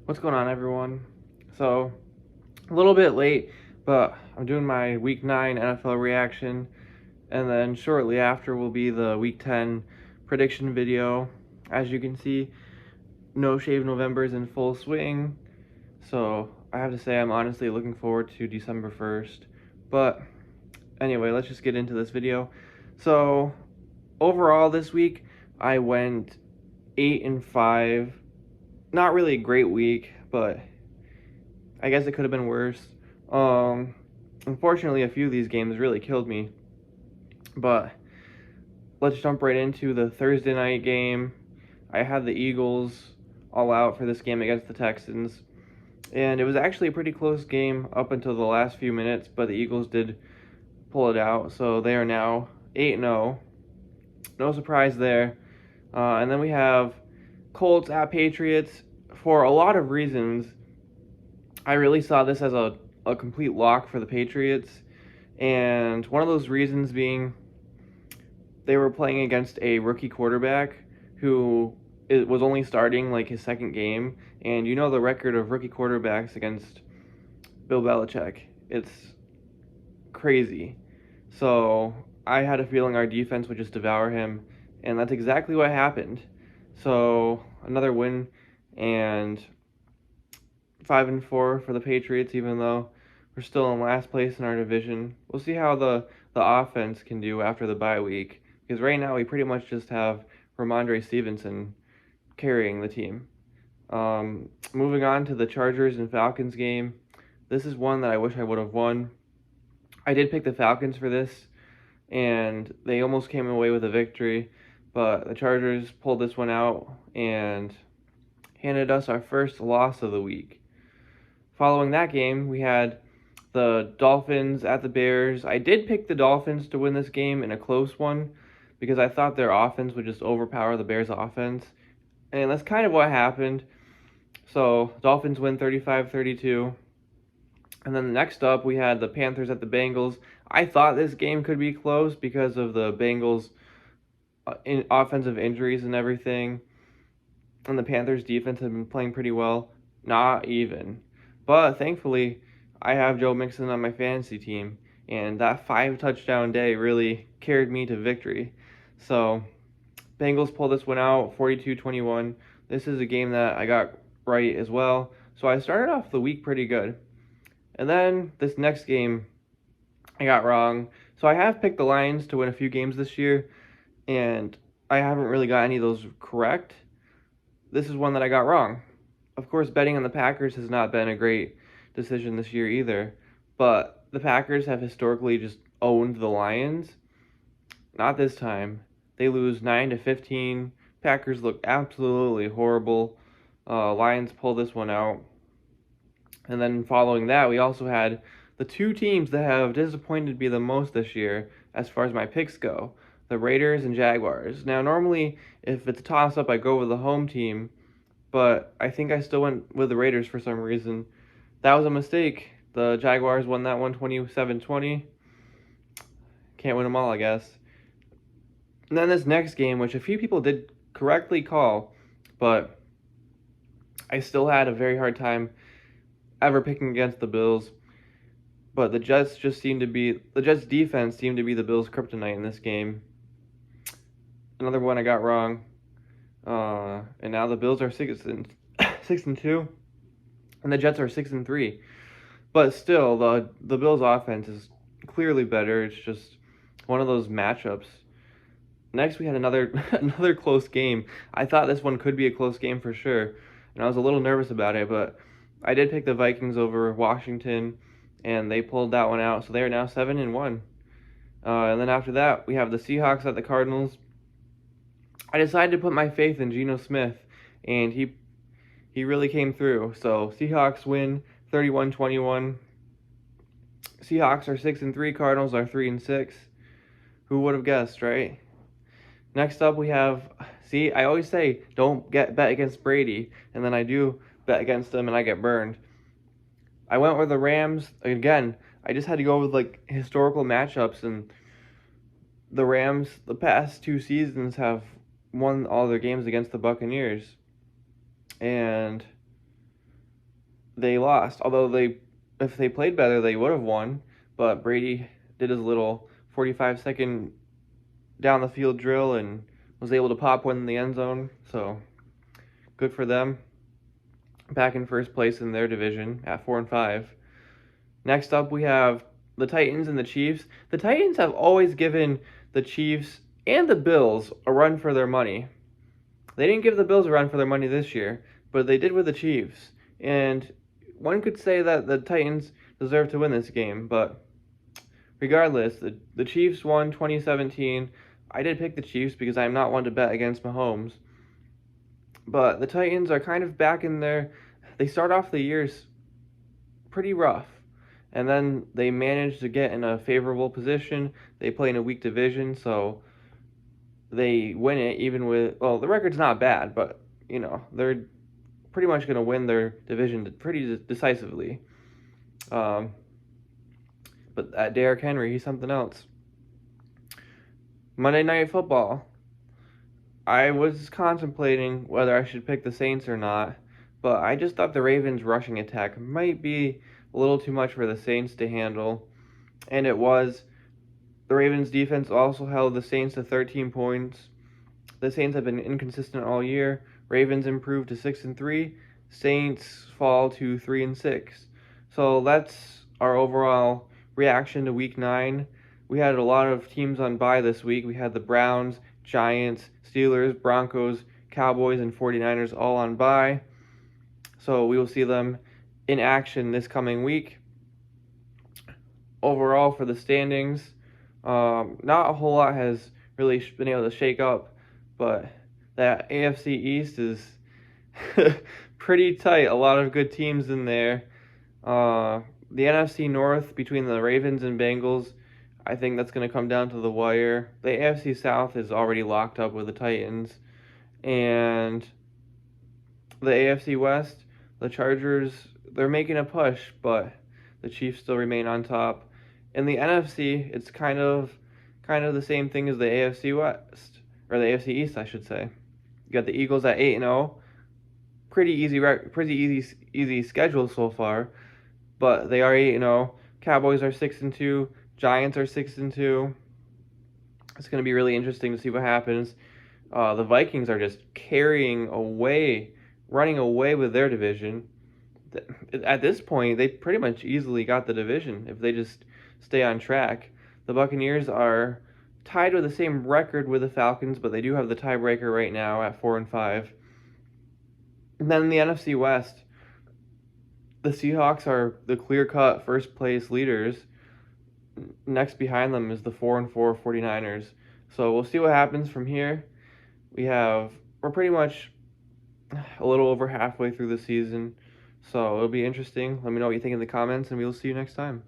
What's going on, everyone? So, a little bit late, but I'm doing my Week 9 NFL reaction, and then shortly after will be the Week 10 prediction video. As you can see, No Shave November is in full swing, so I have to say I'm honestly looking forward to December 1st. But anyway, let's just get into this video. So, overall this week, I went 8-5. Not really a great week, but I guess it could have been worse. Um, Unfortunately, a few of these games really killed me. But let's jump right into the Thursday night game. I had the Eagles all out for this game against the Texans. And it was actually a pretty close game up until the last few minutes, but the Eagles did pull it out. So they are now 8-0. No surprise there. And then we have Colts at Patriots. For a lot of reasons, I really saw this as a complete lock for the Patriots. And one of those reasons being they were playing against a rookie quarterback who was only starting like his second game. And you know the record of rookie quarterbacks against Bill Belichick. It's crazy. So I had a feeling our defense would just devour him. And that's exactly what happened. So another win and 5-4 for the Patriots, even though we're still in last place in our division. We'll see how the offense can do after the bye week, because right now we pretty much just have Ramondre Stevenson carrying the team. Moving on to the Chargers and Falcons game. This is one that I wish I would have won. I did pick the Falcons for this, and they almost came away with a victory, but the Chargers pulled this one out and handed us our first loss of the week. Following that game, we had the Dolphins at the Bears. I did pick the Dolphins to win this game in a close one because I thought their offense would just overpower the Bears' offense. And that's kind of what happened. So, Dolphins win 35-32. And then next up, we had the Panthers at the Bengals. I thought this game could be close because of the Bengals' offensive injuries and everything. And the Panthers' defense had been playing pretty well. Not even. But thankfully, I have Joe Mixon on my fantasy team, and that 5-touchdown day really carried me to victory. So, Bengals pull this one out, 42-21. This is a game that I got right as well. So I started off the week pretty good. And then this next game, I got wrong. So I have picked the Lions to win a few games this year, and I haven't really got any of those correct. This is one that I got wrong. Of course, betting on the Packers has not been a great decision this year either, but the Packers have historically just owned the Lions. Not this time. They lose 9-15. Packers look absolutely horrible. Lions pull this one out. And then following that, we also had the two teams that have disappointed me the most this year as far as my picks go, the Raiders and Jaguars. Now, normally, if it's a toss-up, I go with the home team, but I think I still went with the Raiders for some reason. That was a mistake. The Jaguars won that one 27-20. Can't win them all, I guess. And then this next game, which a few people did correctly call, but I still had a very hard time ever picking against the Bills. But the Jets defense seemed to be the Bills' kryptonite in this game. Another one I got wrong. And now the Bills are 6-2, and the Jets are 6-3. But still, the Bills' offense is clearly better. It's just one of those matchups. Next, we had another another close game. I thought this one could be a close game for sure, and I was a little nervous about it, but I did pick the Vikings over Washington, and they pulled that one out, so they are now 7-1. And then after that, we have the Seahawks at the Cardinals. I decided to put my faith in Geno Smith, and he really came through. So Seahawks win 31-21. Seahawks are 6-3. Cardinals are 3-6. Who would have guessed, right? Next up, we have. See, I always say don't bet against Brady, and then I do bet against him, and I get burned. I went with the Rams again. I just had to go with like historical matchups, and the Rams the past two seasons have won all their games against the Buccaneers, and they lost. Although if they played better, they would have won. But Brady did his little 45-second down the field drill and was able to pop one in the end zone. So good for them. Back in first place in their division at 4-5. Next up, we have the Titans and the Chiefs. The Titans have always given the Chiefs and the Bills a run for their money. They didn't give the Bills a run for their money this year, but they did with the Chiefs. And one could say that the Titans deserve to win this game, but regardless, the Chiefs won 2017. I did pick the Chiefs because I'm not one to bet against Mahomes. But the Titans are kind of back in there. They start off the years pretty rough, and then they manage to get in a favorable position. They play in a weak division, so they win it even with, well, the record's not bad, but, they're pretty much going to win their division pretty decisively. But that Derrick Henry, he's something else. Monday Night Football. I was contemplating whether I should pick the Saints or not, but I just thought the Ravens' rushing attack might be a little too much for the Saints to handle, and it was. The Ravens' defense also held the Saints to 13 points. The Saints have been inconsistent all year. Ravens improved to 6-3. Saints fall to 3-6. So that's our overall reaction to Week 9. We had a lot of teams on bye this week. We had the Browns, Giants, Steelers, Broncos, Cowboys, and 49ers all on bye. So we will see them in action this coming week. Overall, for the standings, not a whole lot has really been able to shake up, but that AFC East is pretty tight. A lot of good teams in there. The NFC North, between the Ravens and Bengals, I think that's going to come down to the wire. The AFC South is already locked up with the Titans. And the AFC West, the Chargers, they're making a push, but the Chiefs still remain on top. In the NFC, it's kind of the same thing as the AFC West, or the AFC East, I should say. You got the Eagles at 8-0. Pretty easy schedule so far, but they are 8-0. Cowboys are 6-2. Giants are 6-2. It's going to be really interesting to see what happens. The Vikings are just running away with their division. At this point, they pretty much easily got the division if they just stay on track. The Buccaneers are tied with the same record with the Falcons, but they do have the tiebreaker right now at 4-5. And then in the NFC West, the Seahawks are the clear-cut first-place leaders. Next behind them is the 4-4 49ers. So we'll see what happens from here. We're pretty much a little over halfway through the season, so it'll be interesting. Let me know what you think in the comments, and we'll see you next time.